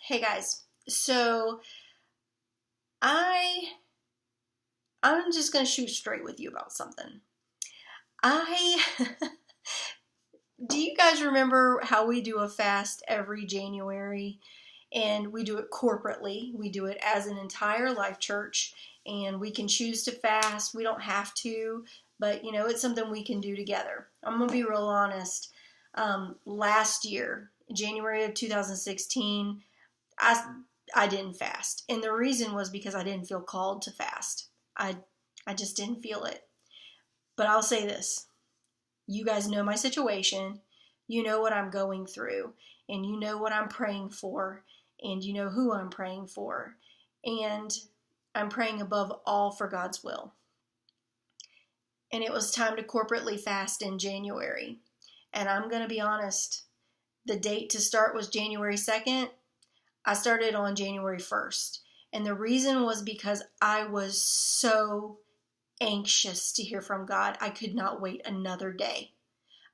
Hey guys, so I I'm just gonna shoot straight with you about something. I Do you guys remember how we do a fast every January? And we do it corporately. We do it as an entire life church, and we can choose to fast. We don't have to, but it's something we can do together. I'm gonna be real honest. Last year, January of 2016, I I didn't fast, and the reason was because I didn't feel called to fast. I just didn't feel it. But I'll say this: you guys know my situation. You know what I'm going through, and you know what I'm praying for, and you know who I'm praying for, and I'm praying above all for God's will. And it was time to corporately fast in January. And I'm going to be honest, the date to start was January 2nd. I started on January 1st. And the reason was because I was so anxious to hear from God. I could not wait another day.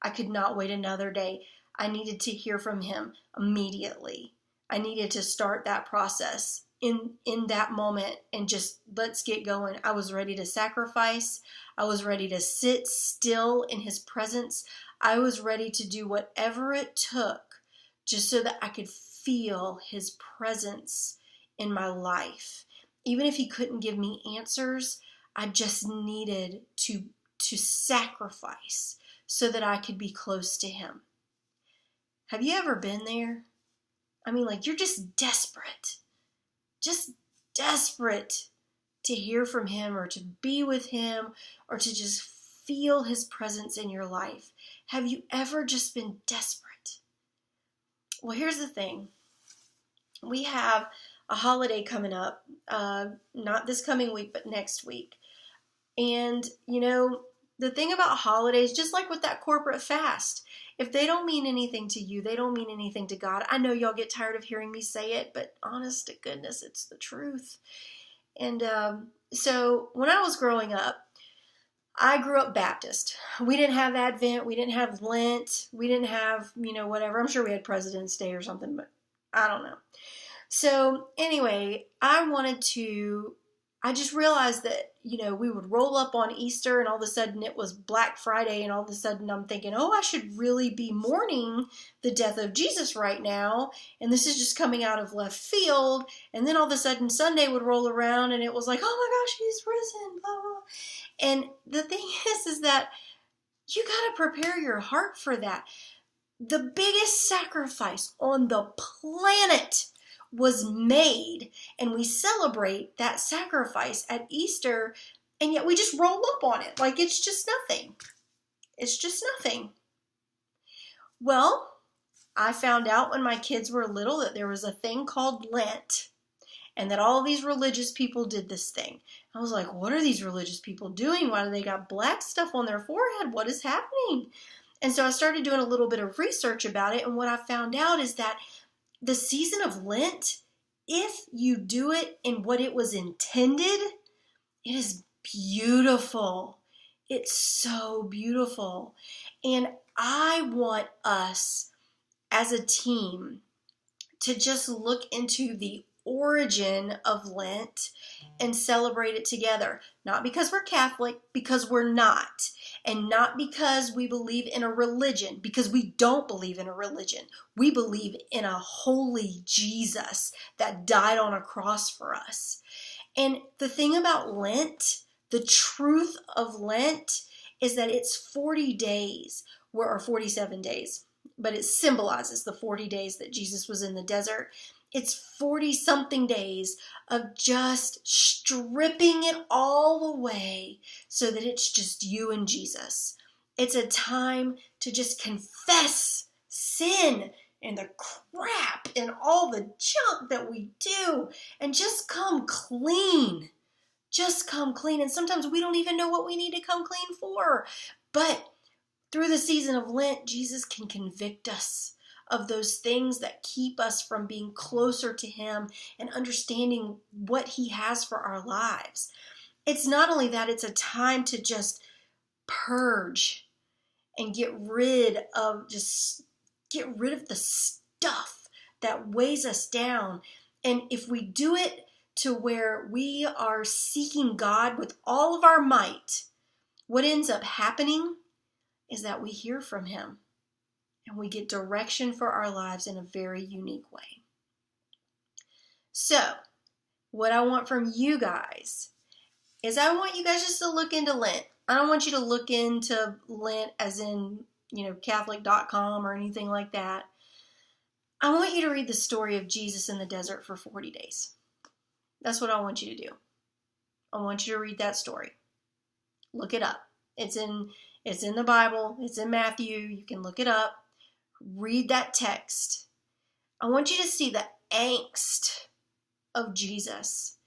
I could not wait another day. I needed to hear from Him immediately. I needed to start that process in that moment and just let's get going. I was ready to sacrifice. I was ready to sit still in His presence. I was ready to do whatever it took just so that I could feel His presence in my life. Even if He couldn't give me answers, I just needed to sacrifice so that I could be close to Him. Have you ever been there? I mean, like, you're just desperate to hear from Him or to be with Him or to just feel His presence in your life. Have you ever just been desperate? Well, here's the thing. We have a holiday coming up, not this coming week, but next week. And, the thing about holidays, just like with that corporate fast, if they don't mean anything to you, they don't mean anything to God. I know y'all get tired of hearing me say it, but honest to goodness, it's the truth. And so when I was growing up, I grew up Baptist. We didn't have Advent. We didn't have Lent. We didn't have, whatever. I'm sure we had President's Day or something, but I don't know. So anyway, I just realized that, we would roll up on Easter and all of a sudden it was Black Friday and all of a sudden I'm thinking, oh, I should really be mourning the death of Jesus right now. And this is just coming out of left field. And then all of a sudden Sunday would roll around and it was like, oh my gosh, He's risen, blah, blah. And the thing is that you got to prepare your heart for that. The biggest sacrifice on the planet was made, and we celebrate that sacrifice at Easter, and yet we just roll up on it like it's just nothing. It's just nothing. Well, I found out when my kids were little that there was a thing called Lent, and that all these religious people did this thing. I was like, what are these religious people doing? Why do they got black stuff on their forehead? What is happening? And so I started doing a little bit of research about it, and what I found out is that the season of Lent, if you do it in what it was intended, it is beautiful. It's so beautiful. And I want us as a team to just look into the origin of Lent and celebrate it together. Not because we're Catholic, because we're not. And not because we believe in a religion, because we don't believe in a religion. We believe in a holy Jesus that died on a cross for us. And the thing about Lent, the truth of Lent, is that it's 40 days, or 47 days, but it symbolizes the 40 days that Jesus was in the desert. It's 40-something days of just stripping it all away so that it's just you and Jesus. It's a time to just confess sin and the crap and all the junk that we do and just come clean. Just come clean. And sometimes we don't even know what we need to come clean for. But through the season of Lent, Jesus can convict us of those things that keep us from being closer to Him and understanding what He has for our lives. It's not only that, it's a time to just purge and get rid of the stuff that weighs us down. And if we do it to where we are seeking God with all of our might, what ends up happening is that we hear from him and we get direction for our lives in a very unique way. So, what I want from you guys is I want you guys just to look into Lent. I don't want you to look into Lent as in, Catholic.com or anything like that. I want you to read the story of Jesus in the desert for 40 days. That's what I want you to do. I want you to read that story. Look it up. It's in the Bible. It's in Matthew. You can look it up. Read that text. I want you to see the angst of Jesus.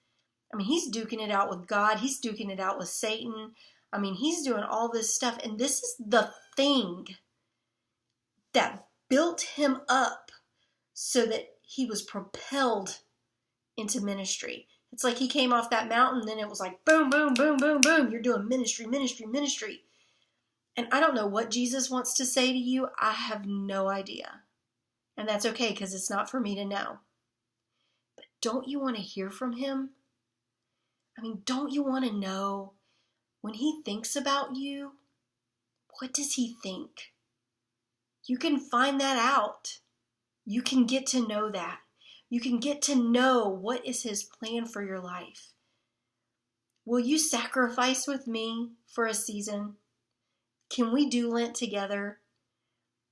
I mean, he's duking it out with God. He's duking it out with Satan. I mean, he's doing all this stuff. And this is the thing that built him up so that he was propelled into ministry. It's like he came off that mountain, then it was like boom, boom, boom, boom, boom. You're doing ministry, ministry, ministry. And I don't know what Jesus wants to say to you. I have no idea. And that's okay, because it's not for me to know. But don't you want to hear from him? I mean, don't you want to know when he thinks about you, what does he think? You can find that out. You can get to know that. You can get to know what is his plan for your life. Will you sacrifice with me for a season? Can we do Lent together?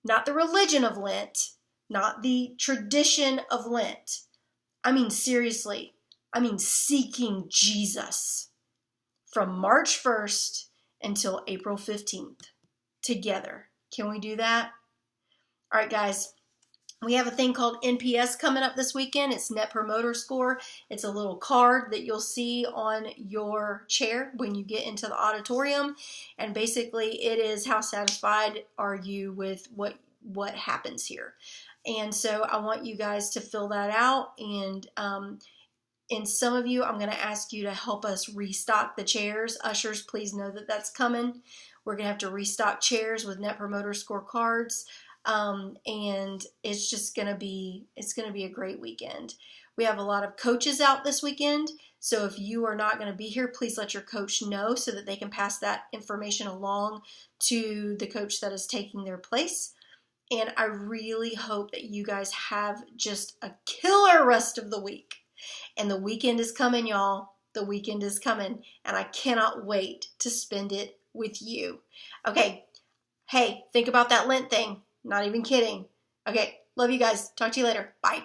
Not the religion of Lent, not the tradition of Lent. I mean, seriously, seeking Jesus from March 1st until April 15th together. Can we do that? All right, guys. We have a thing called NPS coming up this weekend. It's Net Promoter Score. It's a little card that you'll see on your chair when you get into the auditorium. And basically it is how satisfied are you with what happens here. And so I want you guys to fill that out. And some of you, I'm going to ask you to help us restock the chairs. Ushers, please know that that's coming. We're going to have to restock chairs with Net Promoter Score cards. And it's just going to be a great weekend. We have a lot of coaches out this weekend. So if you are not going to be here, please let your coach know so that they can pass that information along to the coach that is taking their place. And I really hope that you guys have just a killer rest of the week. And the weekend is coming, y'all. The weekend is coming. And I cannot wait to spend it with you. Okay. Hey, think about that Lent thing. Not even kidding. Okay, love you guys. Talk to you later. Bye.